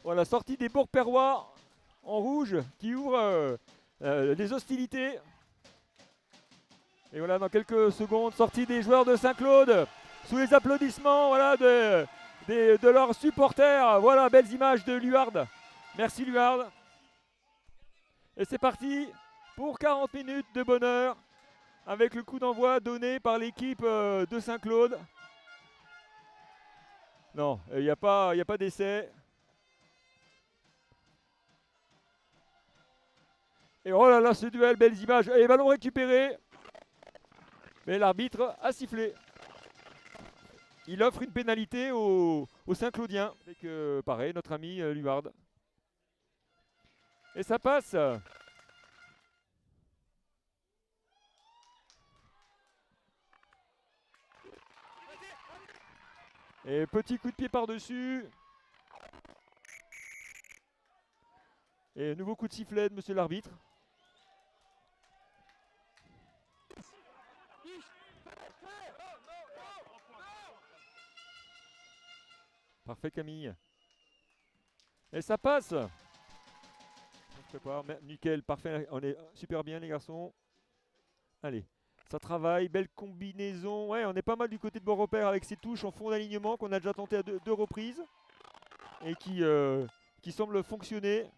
Voilà, sortie des Bourg-Perrois en rouge qui ouvre les hostilités. Et voilà, dans quelques secondes, sortie des joueurs de Saint-Claude sous les applaudissements voilà, de leurs supporters. Voilà, belles images de Luard. Merci Luard. Et c'est parti pour 40 minutes de bonheur avec le coup d'envoi donné par l'équipe de Saint-Claude. Non, il n'y a pas d'essai. Et oh là là, ce duel, belles images. Et ballon récupéré. Mais l'arbitre a sifflé. Il offre une pénalité aux Saint-Claudiens. Avec, pareil, notre ami Luard. Et ça passe. Et petit coup de pied par-dessus. Et nouveau coup de sifflet de monsieur l'arbitre. Parfait Camille. Et ça passe. On se prépare. Nickel, parfait. On est super bien les garçons. Allez, ça travaille. Belle combinaison. Ouais, on est pas mal du côté de Beaurepaire avec ces touches en fond d'alignement qu'on a déjà tenté à deux reprises. Et qui semblent fonctionner.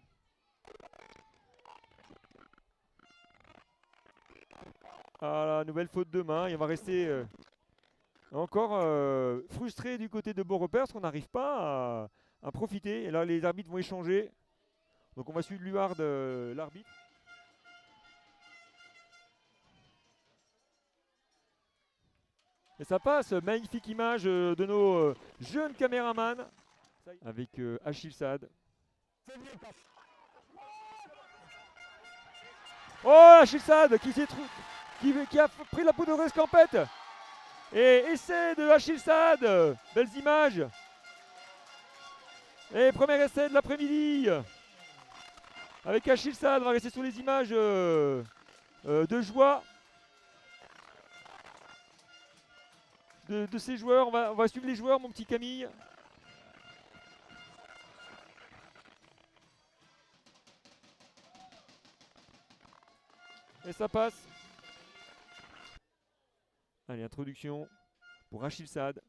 Ah la nouvelle faute de main. Et on va rester encore frustré du côté de Beaurepaire parce qu'on n'arrive pas à profiter. Et là, les arbitres vont échanger. Donc on va suivre Luard, l'arbitre. Et ça passe, magnifique image de nos jeunes caméramans avec Achille Saad. Oh, Achille Saad qui a pris la poudre de escampette. Et essai de Achille Saad, belles images. Et premier essai de l'après-midi. Avec Achille Saad, on va rester sur les images de joie de ces joueurs. On va suivre les joueurs, mon petit Camille. Et ça passe. Allez, introduction pour Achille Saad.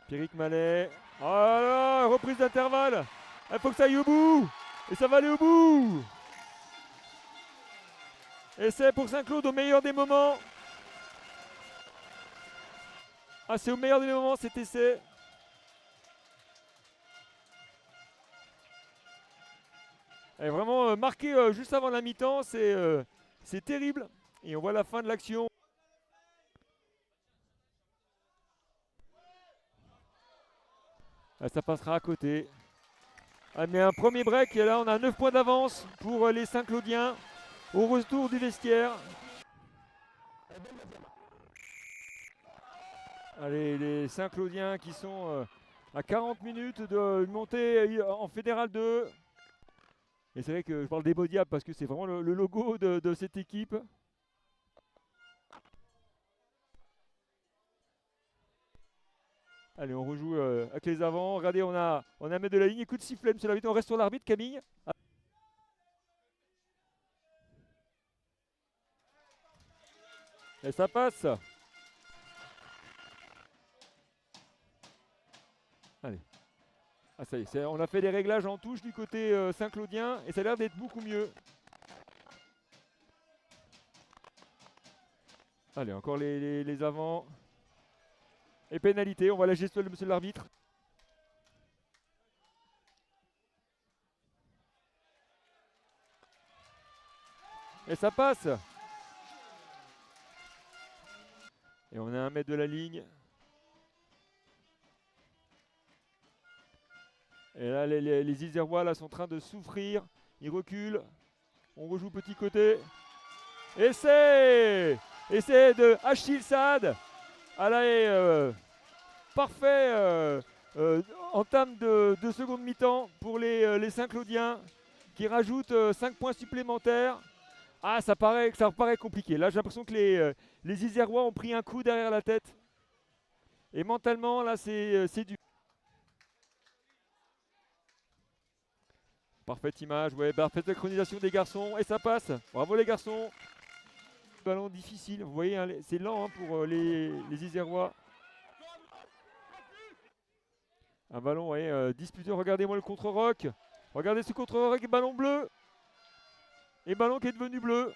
Pierrick Mallet. Oh là là, reprise d'intervalle. Il faut que ça aille au bout. Et ça va aller au bout. Essai pour Saint-Claude au meilleur des moments. Ah, c'est au meilleur des moments cet essai. Elle est vraiment marqué juste avant la mi-temps. C'est terrible. Et on voit la fin de l'action. Ah, ça passera à côté. Ah, mais un premier break. Et là, on a 9 points d'avance pour les Saint-Claudiens. Au retour du vestiaire. Allez, les Saint-Claudiens qui sont à 40 minutes de monter en Fédéral 2. Et c'est vrai que je parle des Beaux Diables parce que c'est vraiment le logo de cette équipe. Allez, on rejoue avec les avants. Regardez, on a un mètre de la ligne. Écoute, sifflet, monsieur l'arbitre. On reste sur l'arbitre, Camille. Et ça passe. Allez. Ah, ça y est, on a fait des réglages en touche du côté Saint-Claudien et ça a l'air d'être beaucoup mieux. Allez, encore les avants. Et pénalité, on voit la gestuelle de monsieur l'arbitre. Et ça passe. Et on est à 1 mètre de la ligne. Et là, les Isérois là, sont en train de souffrir. Ils reculent. On rejoue petit côté. Essai de Achille Saad. Allez, parfait entame de seconde mi-temps pour les Saint-Claudiens qui rajoutent 5 points supplémentaires. Ah, ça paraît compliqué. Là, j'ai l'impression que les Isérois ont pris un coup derrière la tête. Et mentalement, là, c'est dur. Parfaite image, ouais, parfaite synchronisation des garçons. Et ça passe. Bravo les garçons. Ballon difficile. Vous voyez, hein, c'est lent hein, pour les Isérois. Un ballon ouais, disputé. Regardez-moi le contre-rock. Regardez ce contre-rock. Ballon bleu. Et ballon qui est devenu bleu.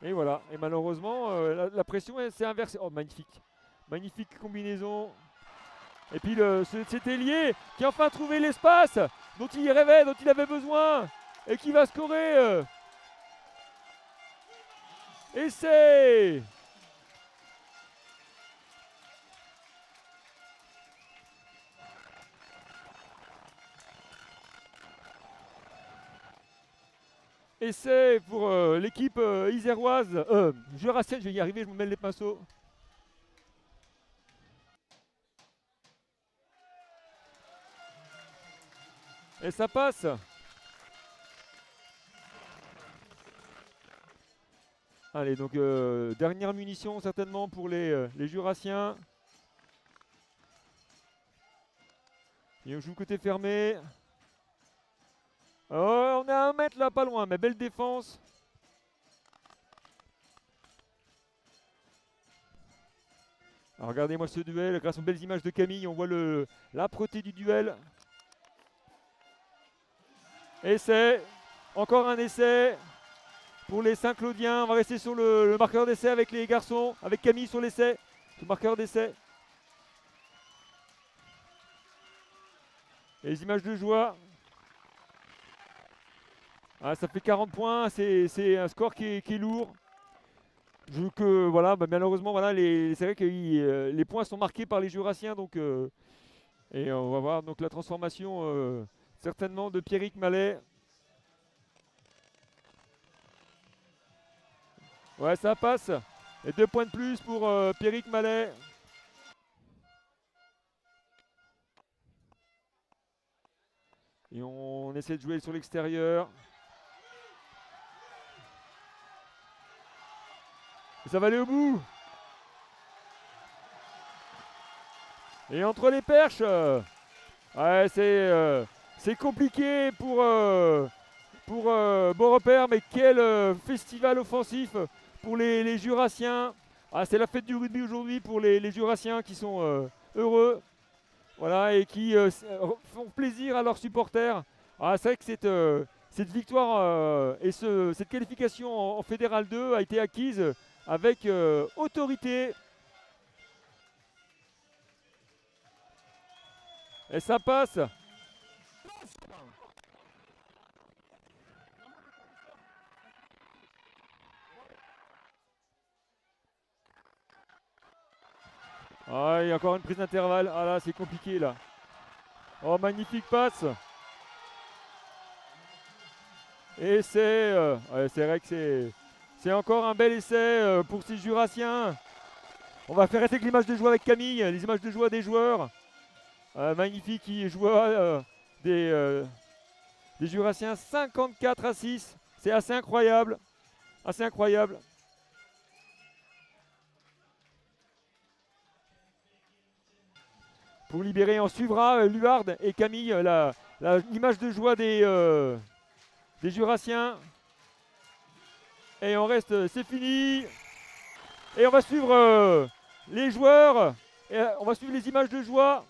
Et voilà. Et malheureusement, la pression s'est inversée. Oh, magnifique. Magnifique combinaison. Et puis cet ailier qui a enfin trouvé l'espace dont il rêvait, dont il avait besoin. Et qui va scorer. Essai. Essai pour l'équipe iséroise. Jurassienne, je vais y arriver, je me mêle les pinceaux. Et ça passe. Allez, donc dernière munition certainement pour les Jurassiens. Et on joue côté fermé. Oh, on est à 1 mètre là, pas loin, mais belle défense. Alors regardez-moi ce duel, grâce aux belles images de Camille, on voit l'âpreté du duel. Essai, encore un essai pour les Saint-Claudiens. On va rester sur le marqueur d'essai avec les garçons, avec Camille sur l'essai, le marqueur d'essai. Et les images de joie. Ah, ça fait 40 points, c'est un score qui est lourd. Voilà, malheureusement, voilà, c'est vrai que les points sont marqués par les Jurassiens. Donc, et on va voir donc, la transformation certainement de Pierrick Mallet. Ouais, ça passe. Et 2 points de plus pour Pierrick Mallet. Et on essaie de jouer sur l'extérieur. Et ça va aller au bout. Et entre les perches, ouais, c'est compliqué pour Beau Repère, mais quel festival offensif pour les Jurassiens. Ah, c'est la fête du rugby aujourd'hui pour les Jurassiens qui sont heureux, voilà, et qui font plaisir à leurs supporters. Ah, c'est vrai que cette victoire et cette qualification en Fédéral 2 a été acquise avec autorité. Et ça passe. Ah, il y a encore une prise d'intervalle. Ah là, c'est compliqué là. Oh, magnifique passe. Et c'est vrai que c'est encore un bel essai pour ces Jurassiens. On va faire rester l'image de joie avec Camille, les images de joie des joueurs. Magnifique joie des Jurassiens, 54-6. C'est assez incroyable. Assez incroyable. Pour libérer, on suivra Luard et Camille, l'image de joie des Jurassiens. Et on reste, c'est fini. Et on va suivre les joueurs. Et on va suivre les images de joie.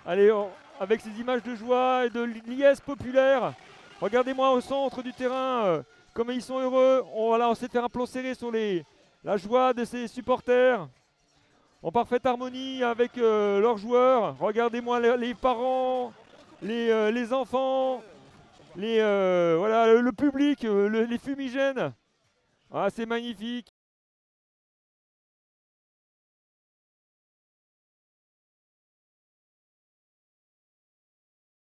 Allez, avec ces images de joie et de liesse populaire. Regardez-moi au centre du terrain, comme ils sont heureux. On sait faire un plan serré sur la joie de ces supporters. En parfaite harmonie avec leurs joueurs. Regardez-moi les parents, les enfants, voilà, le public, les fumigènes. Ah, c'est magnifique.